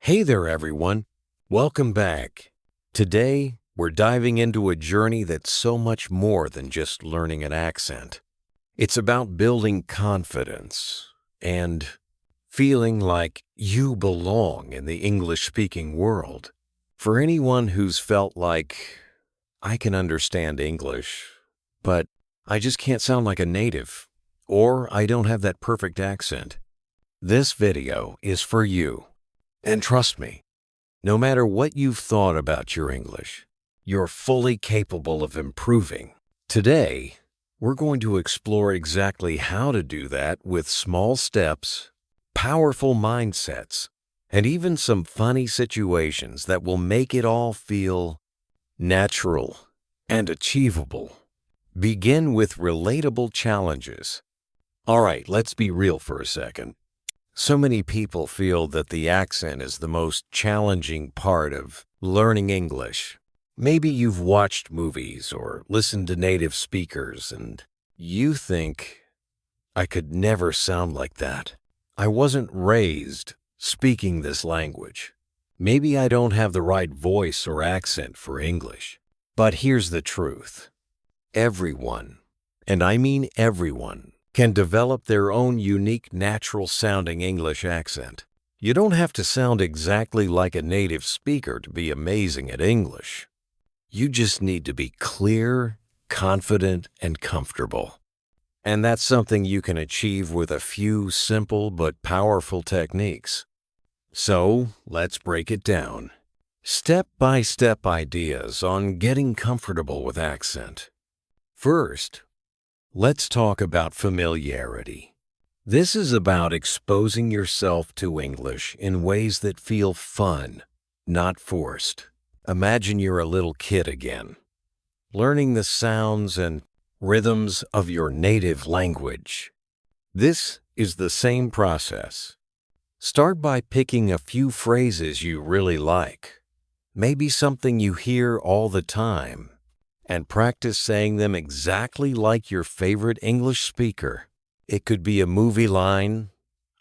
Hey there, everyone. Welcome back. Today, we're diving into a journey that's so much more than just learning an accent. It's about building confidence and feeling like you belong in the English-speaking world. For anyone who's felt like, I can understand English, but I just can't sound like a native, or I don't have that perfect accent, this video is for you. And trust me, no matter what you've thought about your English, you're fully capable of improving. Today, we're going to explore exactly how to do that with small steps, powerful mindsets, and even some funny situations that will make it all feel natural and achievable. Begin with relatable challenges. All right, let's be real for a second. So many people feel that the accent is the most challenging part of learning English. Maybe you've watched movies or listened to native speakers and you think, I could never sound like that. I wasn't raised speaking this language. Maybe I don't have the right voice or accent for English. But here's the truth. Everyone, and I mean everyone, can develop their own unique natural-sounding English accent. You don't have to sound exactly like a native speaker to be amazing at English. You just need to be clear, confident, and comfortable. And that's something you can achieve with a few simple but powerful techniques. So, let's break it down. Step-by-step ideas on getting comfortable with accent. First, let's talk about familiarity. This is about exposing yourself to English in ways that feel fun, not forced. Imagine you're a little kid again, learning the sounds and rhythms of your native language. This is the same process. Start by picking a few phrases you really like, maybe something you hear all the time, and practice saying them exactly like your favorite English speaker. It could be a movie line,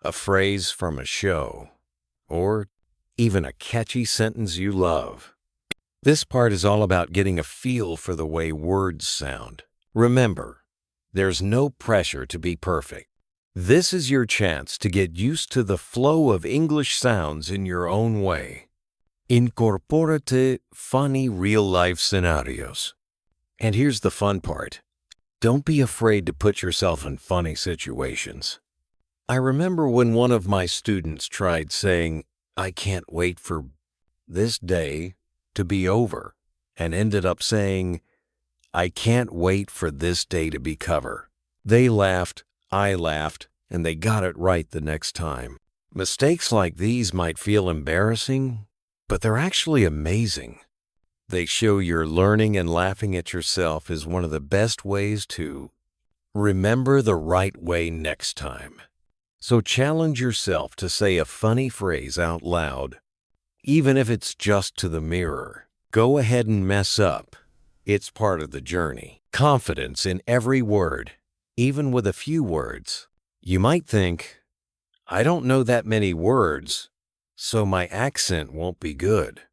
a phrase from a show, or even a catchy sentence you love. This part is all about getting a feel for the way words sound. Remember, there's no pressure to be perfect. This is your chance to get used to the flow of English sounds in your own way. Incorpórate funny real-life scenarios. And here's the fun part. Don't be afraid to put yourself in funny situations. I remember when one of my students tried saying, I can't wait for this day to be over, and ended up saying, I can't wait for this day to be cover. They laughed, I laughed, and they got it right the next time. Mistakes like these might feel embarrassing, but they're actually amazing. They show you're learning, and laughing at yourself is one of the best ways to remember the right way next time. So challenge yourself to say a funny phrase out loud, even if it's just to the mirror. Go ahead and mess up. It's part of the journey. Confidence in every word, even with a few words. You might think, I don't know that many words, so my accent won't be good.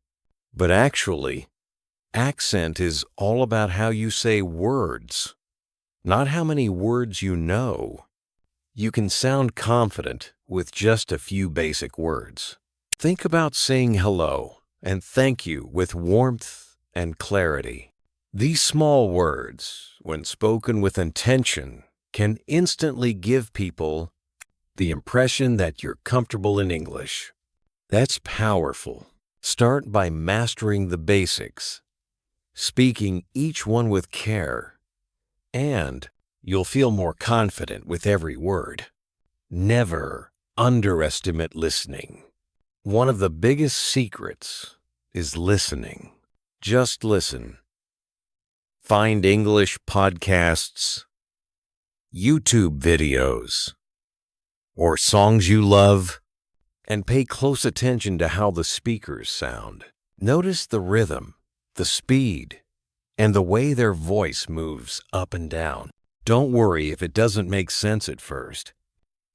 But actually, accent is all about how you say words, not how many words you know. You can sound confident with just a few basic words. Think about saying hello and thank you with warmth and clarity. These small words, when spoken with intention, can instantly give people the impression that you're comfortable in English. That's powerful. Start by mastering the basics, speaking each one with care, and you'll feel more confident with every word. Never underestimate listening. One of the biggest secrets is listening. Just listen. Find English podcasts, YouTube videos, or songs you love, and pay close attention to how the speakers sound. Notice the rhythm, the speed, and the way their voice moves up and down. Don't worry if it doesn't make sense at first.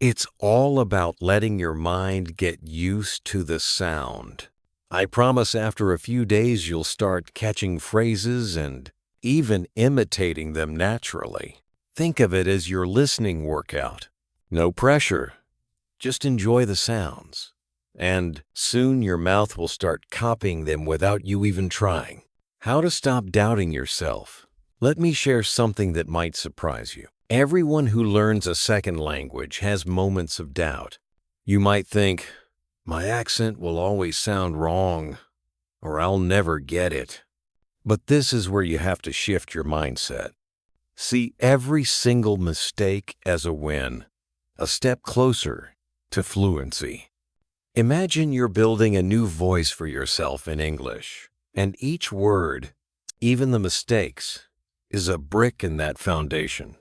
It's all about letting your mind get used to the sound. I promise after a few days you'll start catching phrases and even imitating them naturally. Think of it as your listening workout. No pressure. Just enjoy the sounds. And soon your mouth will start copying them without you even trying. How to stop doubting yourself. Let me share something that might surprise you. Everyone who learns a second language has moments of doubt. You might think, my accent will always sound wrong, or I'll never get it. But this is where you have to shift your mindset. See every single mistake as a win, a step closer to fluency. Imagine you're building a new voice for yourself in English, and each word, even the mistakes, is a brick in that foundation.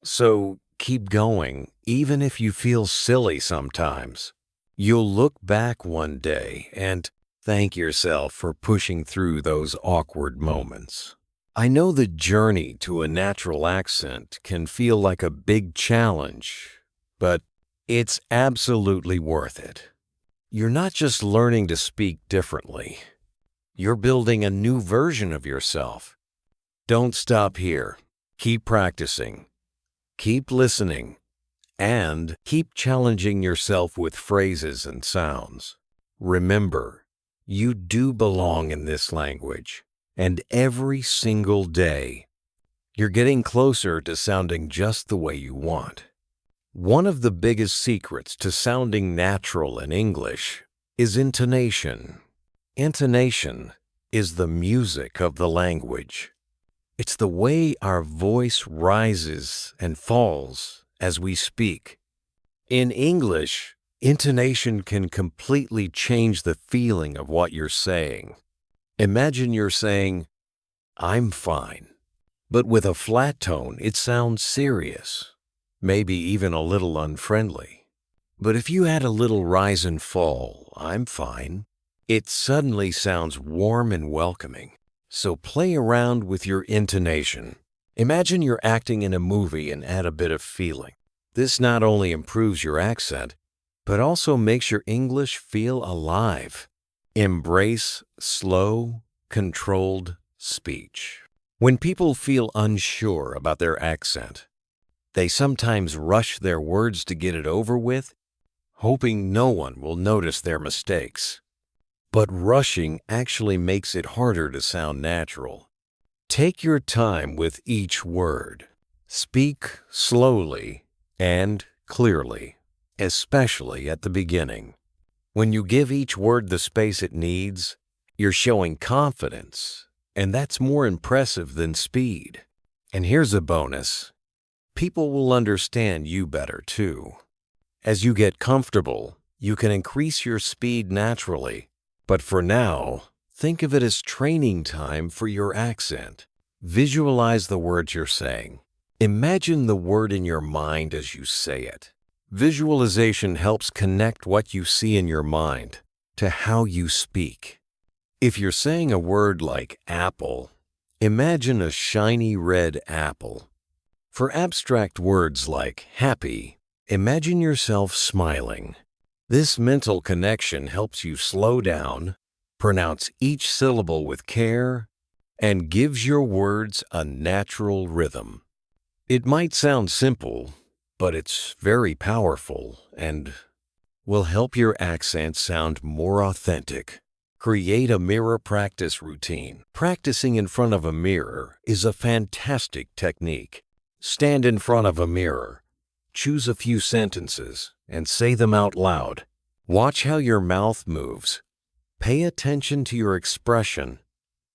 So keep going, even if you feel silly sometimes. You'll look back one day and thank yourself for pushing through those awkward moments. I know the journey to a natural accent can feel like a big challenge, but it's absolutely worth it. You're not just learning to speak differently. You're building a new version of yourself. Don't stop here. Keep practicing. Keep listening, and keep challenging yourself with phrases and sounds. Remember, you do belong in this language, and every single day, you're getting closer to sounding just the way you want. One of the biggest secrets to sounding natural in English is intonation. Intonation is the music of the language. It's the way our voice rises and falls as we speak. In English, intonation can completely change the feeling of what you're saying. Imagine you're saying, I'm fine. But with a flat tone, it sounds serious, maybe even a little unfriendly. But if you add a little rise and fall, I'm fine, it suddenly sounds warm and welcoming. So play around with your intonation. Imagine you're acting in a movie and add a bit of feeling. This not only improves your accent, but also makes your English feel alive. Embrace slow, controlled speech. When people feel unsure about their accent, they sometimes rush their words to get it over with, hoping no one will notice their mistakes. But rushing actually makes it harder to sound natural. Take your time with each word. Speak slowly and clearly, especially at the beginning. When you give each word the space it needs, you're showing confidence, and that's more impressive than speed. And here's a bonus. People will understand you better too. As you get comfortable, you can increase your speed naturally. But for now, think of it as training time for your accent. Visualize the words you're saying. Imagine the word in your mind as you say it. Visualization helps connect what you see in your mind to how you speak. If you're saying a word like apple, imagine a shiny red apple. For abstract words like happy, imagine yourself smiling. This mental connection helps you slow down, pronounce each syllable with care, and gives your words a natural rhythm. It might sound simple, but it's very powerful and will help your accent sound more authentic. Create a mirror practice routine. Practicing in front of a mirror is a fantastic technique. Stand in front of a mirror. Choose a few sentences and say them out loud. Watch how your mouth moves. Pay attention to your expression.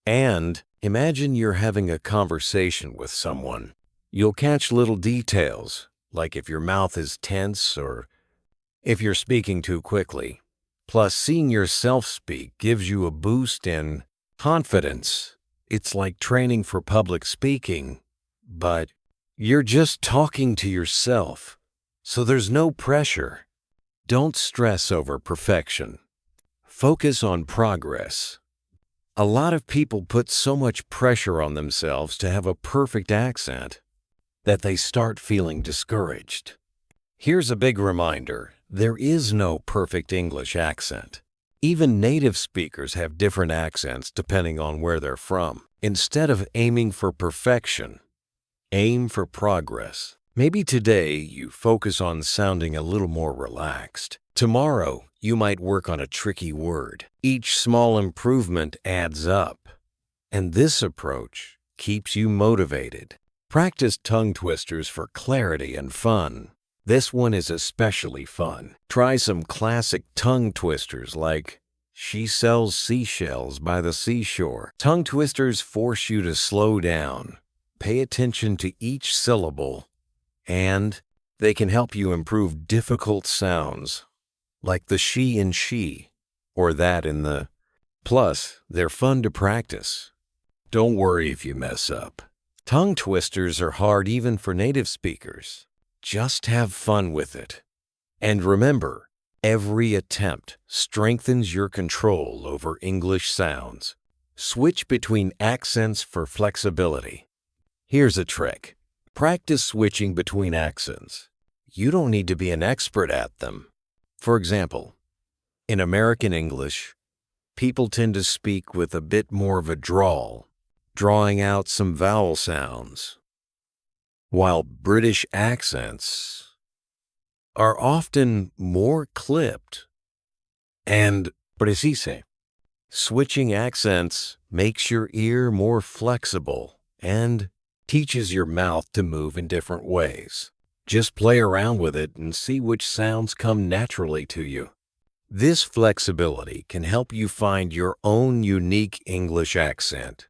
And imagine you're having a conversation with someone. You'll catch little details, like if your mouth is tense or if you're speaking too quickly. Plus, seeing yourself speak gives you a boost in confidence. It's like training for public speaking, but you're just talking to yourself, so there's no pressure. Don't stress over perfection. Focus on progress. A lot of people put so much pressure on themselves to have a perfect accent that they start feeling discouraged. Here's a big reminder. There is no perfect English accent. Even native speakers have different accents depending on where they're from. Instead of aiming for perfection, aim for progress. Maybe today you focus on sounding a little more relaxed. Tomorrow, you might work on a tricky word. Each small improvement adds up. And this approach keeps you motivated. Practice tongue twisters for clarity and fun. This one is especially fun. Try some classic tongue twisters like "She sells seashells by the seashore." Tongue twisters force you to slow down, pay attention to each syllable, and they can help you improve difficult sounds like the she in she or that in the. Plus, they're fun to practice. Don't worry if you mess up. Tongue twisters are hard even for native speakers. Just have fun with it. And remember, every attempt strengthens your control over English sounds. Switch between accents for flexibility. Here's a trick. Practice switching between accents. You don't need to be an expert at them. For example, in American English, people tend to speak with a bit more of a drawl, drawing out some vowel sounds, while British accents are often more clipped and precise. Switching accents makes your ear more flexible and teaches your mouth to move in different ways. Just play around with it and see which sounds come naturally to you. This flexibility can help you find your own unique English accent.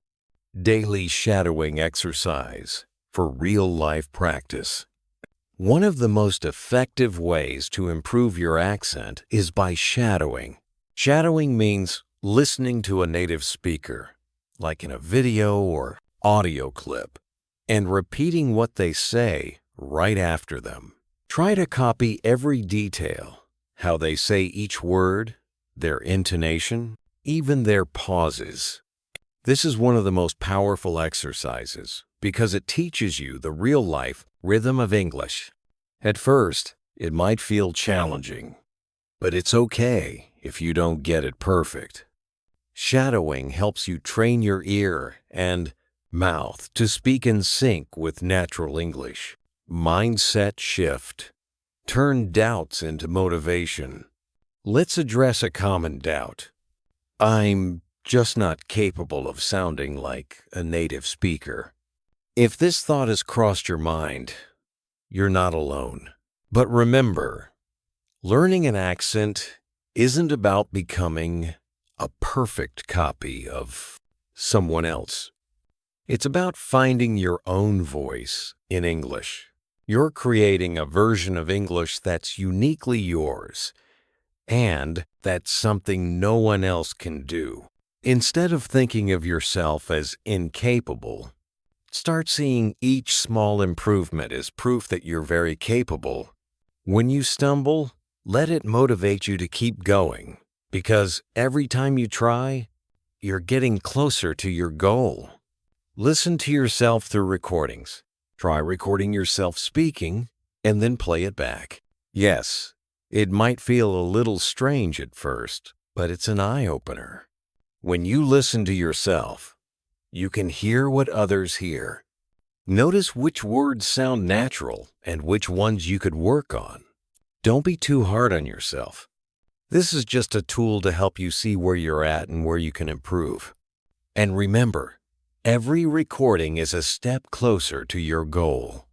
Daily shadowing exercise for real-life practice. One of the most effective ways to improve your accent is by shadowing. Shadowing means listening to a native speaker, like in a video or audio clip, and repeating what they say right after them. Try to copy every detail, how they say each word, their intonation, even their pauses. This is one of the most powerful exercises because it teaches you the real-life rhythm of English. At first, it might feel challenging, but it's okay if you don't get it perfect. Shadowing helps you train your ear and mouth to speak in sync with natural English. Mindset shift. Turn doubts into motivation. Let's address a common doubt. I'm just not capable of sounding like a native speaker. If this thought has crossed your mind, you're not alone. But remember, learning an accent isn't about becoming a perfect copy of someone else. It's about finding your own voice in English. You're creating a version of English that's uniquely yours, and that's something no one else can do. Instead of thinking of yourself as incapable, start seeing each small improvement as proof that you're very capable. When you stumble, let it motivate you to keep going, because every time you try, you're getting closer to your goal. Listen to yourself through recordings. Try recording yourself speaking, and then play it back. Yes, it might feel a little strange at first, but it's an eye-opener. When you listen to yourself, you can hear what others hear. Notice which words sound natural and which ones you could work on. Don't be too hard on yourself. This is just a tool to help you see where you're at and where you can improve. And remember, every recording is a step closer to your goal.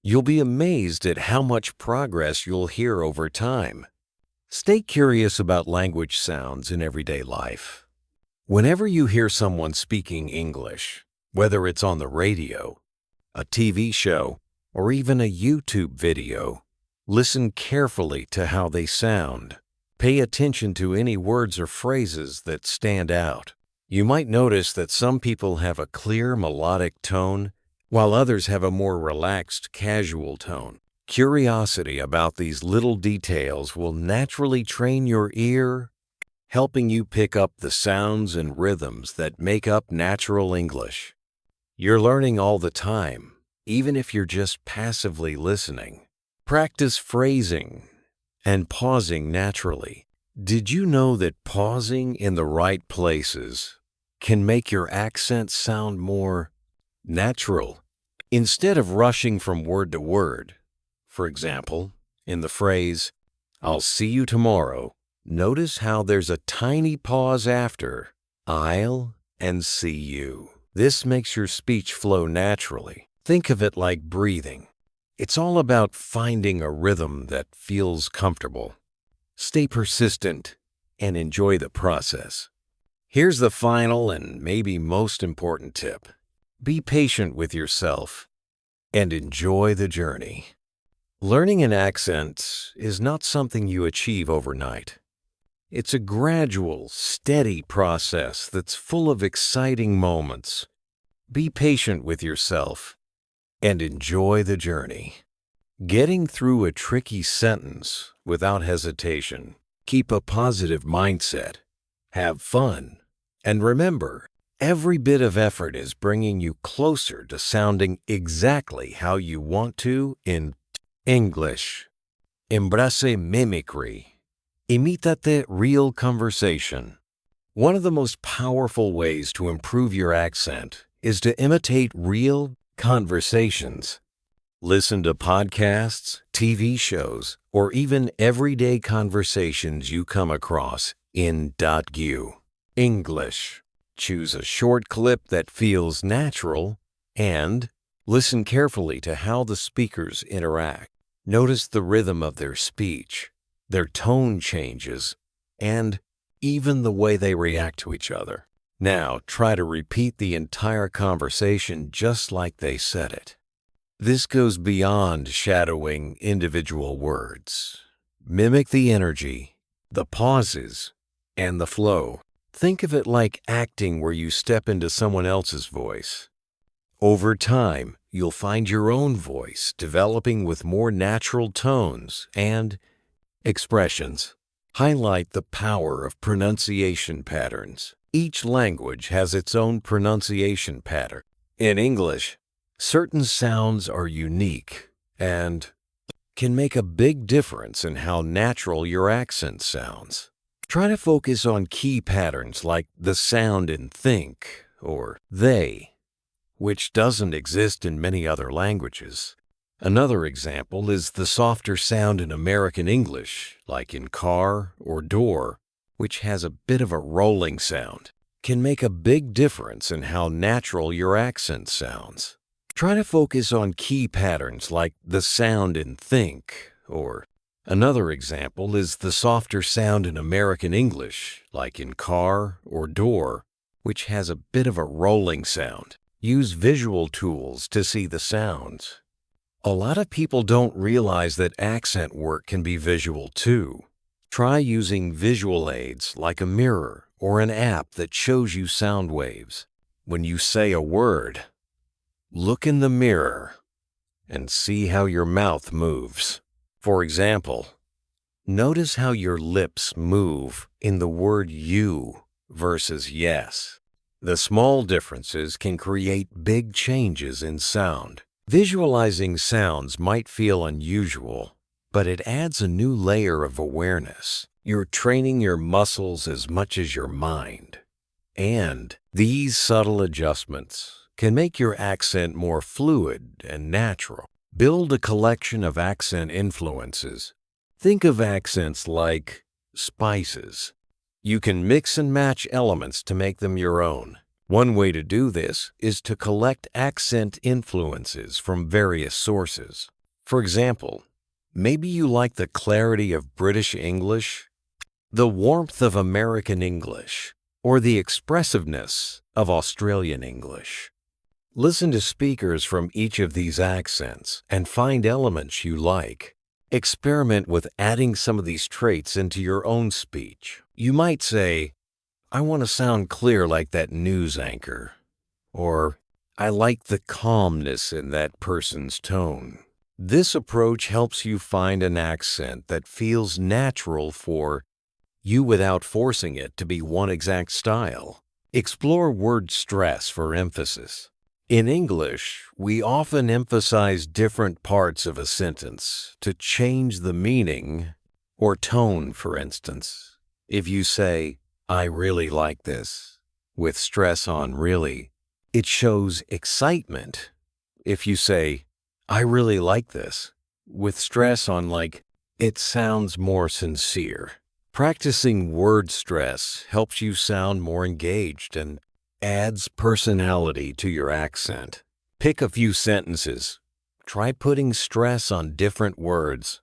You'll be amazed at how much progress you'll hear over time. Stay curious about language sounds in everyday life. Whenever you hear someone speaking English, whether it's on the radio, a TV show, or even a YouTube video, listen carefully to how they sound. Pay attention to any words or phrases that stand out. You might notice that some people have a clear melodic tone, while others have a more relaxed, casual tone. Curiosity about these little details will naturally train your ear, helping you pick up the sounds and rhythms that make up natural English. You're learning all the time, even if you're just passively listening. Practice phrasing and pausing naturally. Did you know that pausing in the right places can make your accent sound more natural? Instead of rushing from word to word, for example, in the phrase, "I'll see you tomorrow," notice how there's a tiny pause after "I'll" and "see you." This makes your speech flow naturally. Think of it like breathing. It's all about finding a rhythm that feels comfortable. Stay persistent and enjoy the process. Here's the final and maybe most important tip. Be patient with yourself and enjoy the journey. Learning an accent is not something you achieve overnight. It's a gradual, steady process that's full of exciting moments. Be patient with yourself and enjoy the journey. Getting through a tricky sentence without hesitation. Keep a positive mindset. Have fun. And remember, every bit of effort is bringing you closer to sounding exactly how you want to in English. Embrace mimicry. Imítate real conversation. One of the most powerful ways to improve your accent is to imitate real conversations. Listen to podcasts, TV shows, or even everyday conversations you come across in .gu. English. Choose a short clip that feels natural and listen carefully to how the speakers interact. Notice the rhythm of their speech, their tone changes, and even the way they react to each other. Now, try to repeat the entire conversation just like they said it. This goes beyond shadowing individual words. Mimic the energy, the pauses, and the flow. Think of it like acting where you step into someone else's voice. Over time, you'll find your own voice developing with more natural tones and expressions. Highlight the power of pronunciation patterns. Each language has its own pronunciation pattern. In English, certain sounds are unique and can make a big difference in how natural your accent sounds. Try to focus on key patterns like the sound in think or they, which doesn't exist in many other languages. Another example is the softer sound in American English, like in car or door, which has a bit of a rolling sound, can make a big difference in how natural your accent sounds. Try to focus on key patterns like the sound in think or another example is the softer sound in American English, like in car or door, which has a bit of a rolling sound. Use visual tools to see the sounds. A lot of people don't realize that accent work can be visual too. Try using visual aids like a mirror or an app that shows you sound waves. When you say a word, look in the mirror and see how your mouth moves. For example, notice how your lips move in the word you versus yes. The small differences can create big changes in sound. Visualizing sounds might feel unusual, but it adds a new layer of awareness. You're training your muscles as much as your mind. And these subtle adjustments can make your accent more fluid and natural. Build a collection of accent influences. Think of accents like spices. You can mix and match elements to make them your own. One way to do this is to collect accent influences from various sources. For example, maybe you like the clarity of British English, the warmth of American English, or the expressiveness of Australian English. Listen to speakers from each of these accents and find elements you like. Experiment with adding some of these traits into your own speech. You might say, "I want to sound clear like that news anchor," or "I like the calmness in that person's tone." This approach helps you find an accent that feels natural for you without forcing it to be one exact style. Explore word stress for emphasis. In English, we often emphasize different parts of a sentence to change the meaning or tone, for instance. If you say, "I really like this," with stress on really, it shows excitement. If you say, "I really like this," with stress on like, it sounds more sincere. Practicing word stress helps you sound more engaged and adds personality to your accent. Pick a few sentences. Try putting stress on different words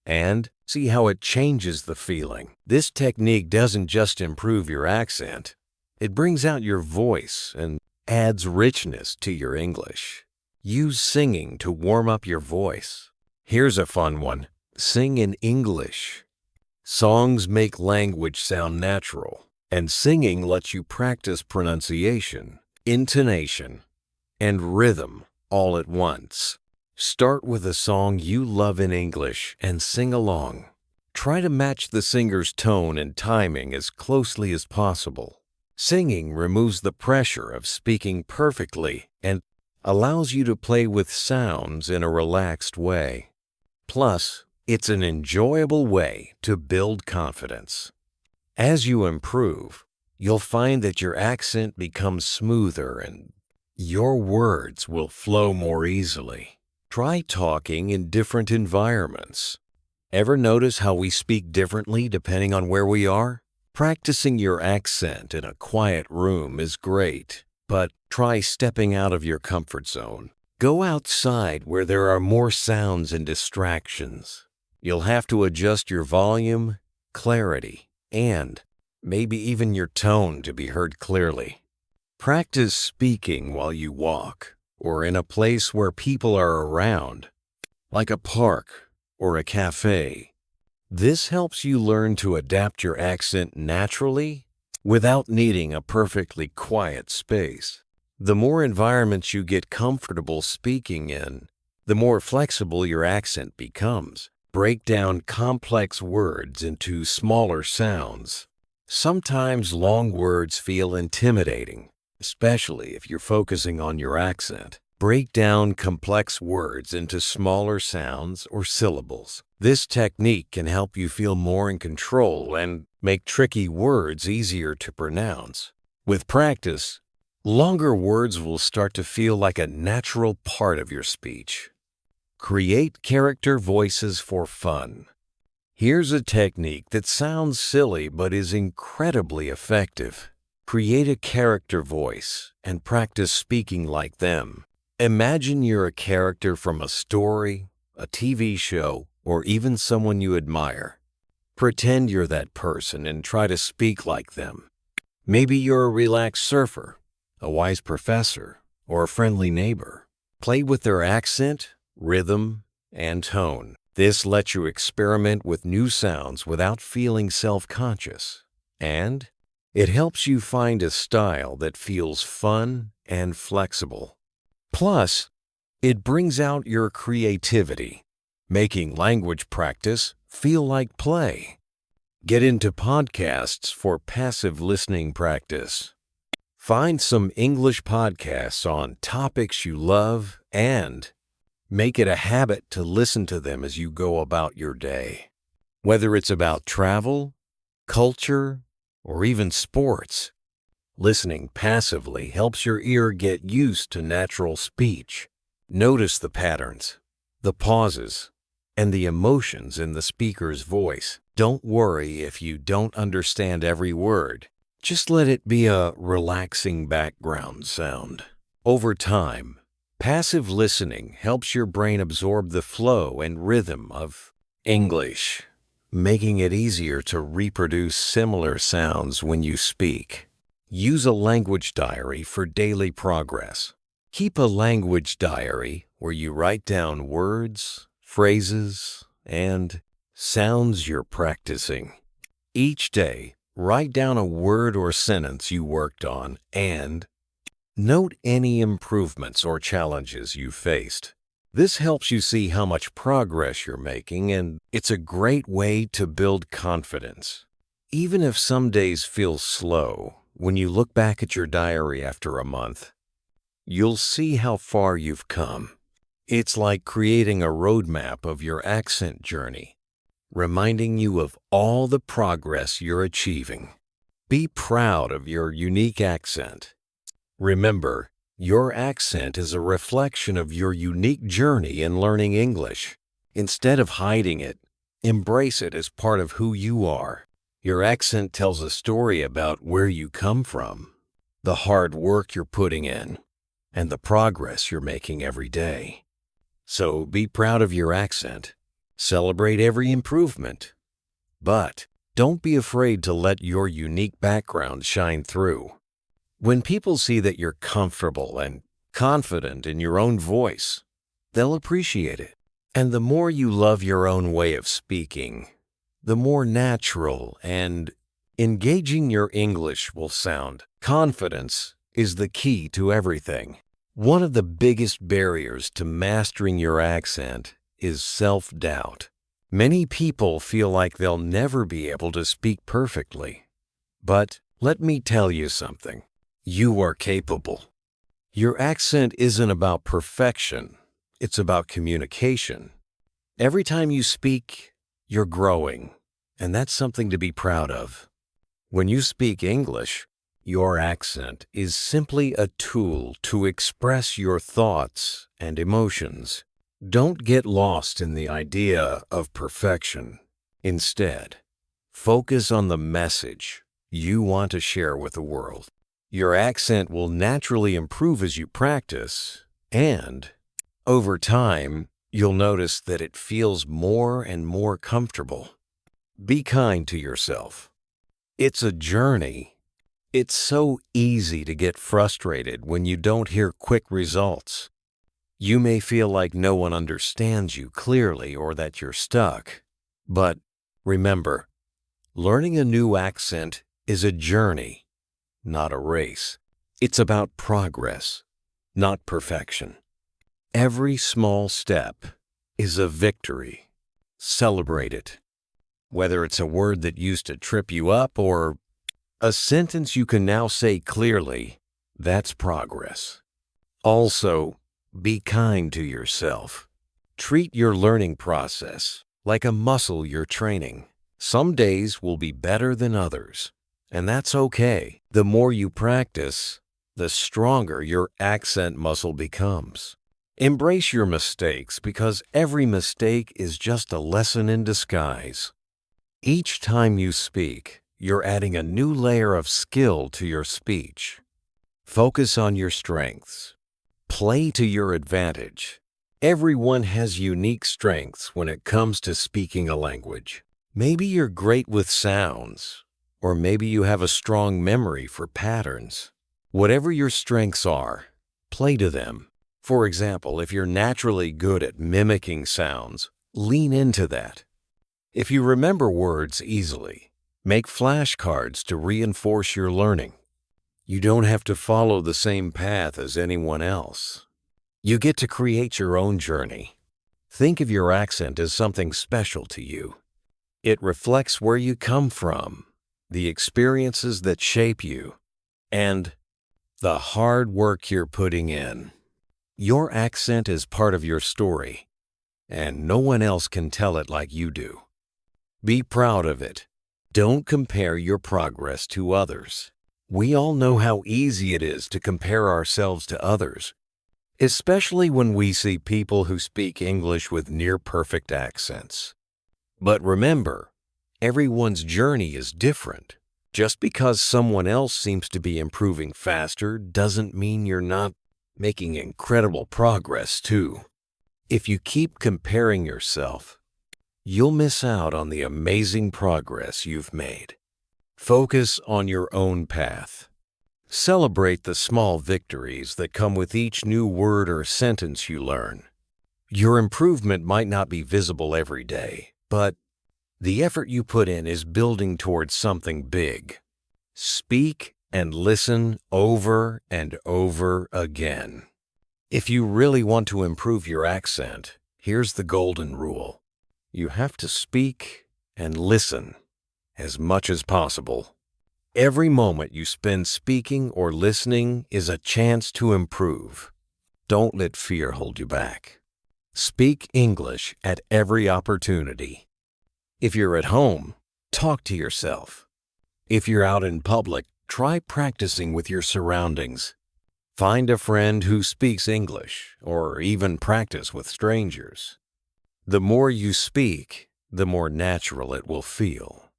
and see how it changes the feeling. This technique doesn't just improve your accent, it brings out your voice and adds richness to your English. Use singing to warm up your voice. Here's a fun one. Sing in English. Songs make language sound natural, and singing lets you practice pronunciation, intonation, and rhythm all at once. Start with a song you love in English and sing along. Try to match the singer's tone and timing as closely as possible. Singing removes the pressure of speaking perfectly and allows you to play with sounds in a relaxed way. Plus, it's an enjoyable way to build confidence. As you improve, you'll find that your accent becomes smoother and your words will flow more easily. Try talking in different environments. Ever notice how we speak differently depending on where we are? Practicing your accent in a quiet room is great, but try stepping out of your comfort zone. Go outside where there are more sounds and distractions. You'll have to adjust your volume, clarity, and maybe even your tone to be heard clearly. Practice speaking while you walk or in a place where people are around, like a park or a cafe. This helps you learn to adapt your accent naturally without needing a perfectly quiet space. The more environments you get comfortable speaking in, the more flexible your accent becomes. Break down complex words into smaller sounds. Sometimes long words feel intimidating, especially if you're focusing on your accent. Break down complex words into smaller sounds or syllables. This technique can help you feel more in control and make tricky words easier to pronounce. With practice, longer words will start to feel like a natural part of your speech. Create character voices for fun. Here's a technique that sounds silly but is incredibly effective. Create a character voice and practice speaking like them. Imagine you're a character from a story, a TV show, or even someone you admire. Pretend you're that person and try to speak like them. Maybe you're a relaxed surfer, a wise professor, or a friendly neighbor. Play with their accent, rhythm, and tone. This lets you experiment with new sounds without feeling self-conscious. And it helps you find a style that feels fun and flexible. Plus, it brings out your creativity, making language practice feel like play. Get into podcasts for passive listening practice. Find some English podcasts on topics you love and make it a habit to listen to them as you go about your day. Whether it's about travel, culture, or even sports, listening passively helps your ear get used to natural speech. Notice the patterns, the pauses, and the emotions in the speaker's voice. Don't worry if you don't understand every word. Just let it be a relaxing background sound. Over time, passive listening helps your brain absorb the flow and rhythm of English, making it easier to reproduce similar sounds when you speak. Use a language diary for daily progress. Keep a language diary where you write down words, phrases, and sounds you're practicing. Each day, write down a word or sentence you worked on and note any improvements or challenges you faced. This helps you see how much progress you're making, and it's a great way to build confidence. Even if some days feel slow, when you look back at your diary after a month, you'll see how far you've come. It's like creating a roadmap of your accent journey, reminding you of all the progress you're achieving. Be proud of your unique accent. Remember, your accent is a reflection of your unique journey in learning English. Instead of hiding it, embrace it as part of who you are. Your accent tells a story about where you come from, the hard work you're putting in, and the progress you're making every day. So be proud of your accent. Celebrate every improvement. But don't be afraid to let your unique background shine through. When people see that you're comfortable and confident in your own voice, they'll appreciate it. And the more you love your own way of speaking, the more natural and engaging your English will sound. Confidence is the key to everything. One of the biggest barriers to mastering your accent is self-doubt. Many people feel like they'll never be able to speak perfectly. But let me tell you something. You are capable. Your accent isn't about perfection. It's about communication. Every time you speak, you're growing, and that's something to be proud of. When you speak English, your accent is simply a tool to express your thoughts and emotions. Don't get lost in the idea of perfection. Instead, focus on the message you want to share with the world. Your accent will naturally improve as you practice, and over time, you'll notice that it feels more and more comfortable. Be kind to yourself. It's a journey. It's so easy to get frustrated when you don't hear quick results. You may feel like no one understands you clearly or that you're stuck. But remember, learning a new accent is a journey, not a race. It's about progress, not perfection. Every small step is a victory. Celebrate it. Whether it's a word that used to trip you up or a sentence you can now say clearly, that's progress. Also, be kind to yourself. Treat your learning process like a muscle you're training. Some days will be better than others, and that's okay. The more you practice, the stronger your accent muscle becomes. Embrace your mistakes because every mistake is just a lesson in disguise. Each time you speak, you're adding a new layer of skill to your speech. Focus on your strengths. Play to your advantage. Everyone has unique strengths when it comes to speaking a language. Maybe you're great with sounds, or maybe you have a strong memory for patterns. Whatever your strengths are, play to them. For example, if you're naturally good at mimicking sounds, lean into that. If you remember words easily, make flashcards to reinforce your learning. You don't have to follow the same path as anyone else. You get to create your own journey. Think of your accent as something special to you. It reflects where you come from, the experiences that shape you, and the hard work you're putting in. Your accent is part of your story, and no one else can tell it like you do. Be proud of it. Don't compare your progress to others. We all know how easy it is to compare ourselves to others, especially when we see people who speak English with near-perfect accents. But remember, everyone's journey is different. Just because someone else seems to be improving faster doesn't mean you're not making incredible progress too. If you keep comparing yourself, you'll miss out on the amazing progress you've made. Focus on your own path. Celebrate the small victories that come with each new word or sentence you learn. Your improvement might not be visible every day, but the effort you put in is building towards something big. Speak and listen over and over again. If you really want to improve your accent, here's the golden rule. You have to speak and listen as much as possible. Every moment you spend speaking or listening is a chance to improve. Don't let fear hold you back. Speak English at every opportunity. If you're at home, talk to yourself. If you're out in public, try practicing with your surroundings. Find a friend who speaks English, or even practice with strangers. The more you speak, the more natural it will feel.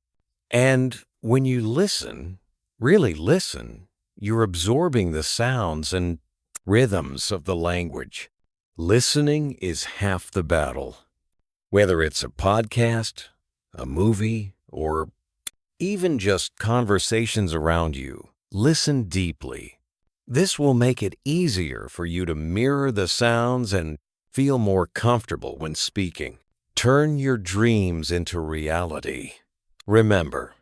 And when you listen, really listen, you're absorbing the sounds and rhythms of the language. Listening is half the battle. Whether it's a podcast, a movie, or even just conversations around you, listen deeply. This will make it easier for you to mirror the sounds and feel more comfortable when speaking. Turn your dreams into reality. Remember,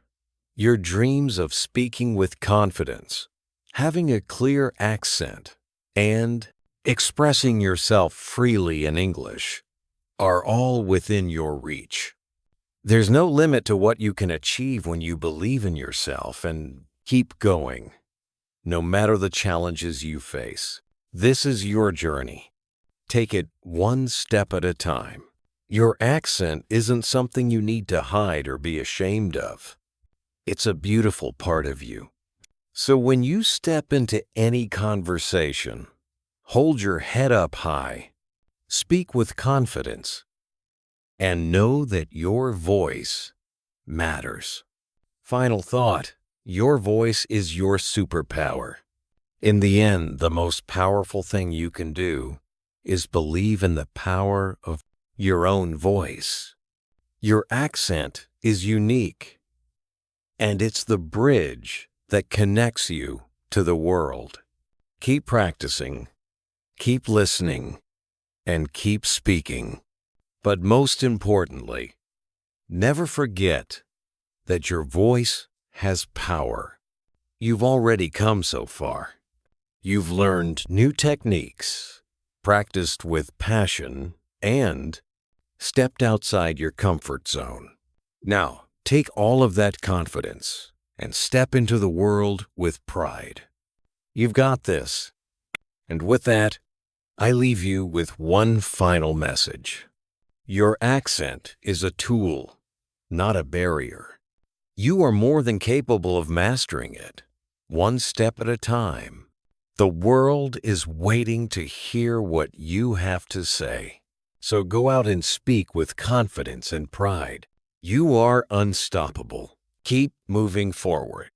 your dreams of speaking with confidence, having a clear accent, and expressing yourself freely in English are all within your reach. There's no limit to what you can achieve when you believe in yourself and keep going. No matter the challenges you face, this is your journey. Take it one step at a time. Your accent isn't something you need to hide or be ashamed of. It's a beautiful part of you. So when you step into any conversation, hold your head up high, speak with confidence, and know that your voice matters. Final thought, your voice is your superpower. In the end, the most powerful thing you can do is believe in the power of your own voice. Your accent is unique, and it's the bridge that connects you to the world. Keep practicing, keep listening, and keep speaking. But most importantly, never forget that your voice has power. You've already come so far. You've learned new techniques, practiced with passion, and stepped outside your comfort zone. Now, take all of that confidence and step into the world with pride. You've got this. And with that, I leave you with one final message. Your accent is a tool, not a barrier. You are more than capable of mastering it, one step at a time. The world is waiting to hear what you have to say. So go out and speak with confidence and pride. You are unstoppable. Keep moving forward.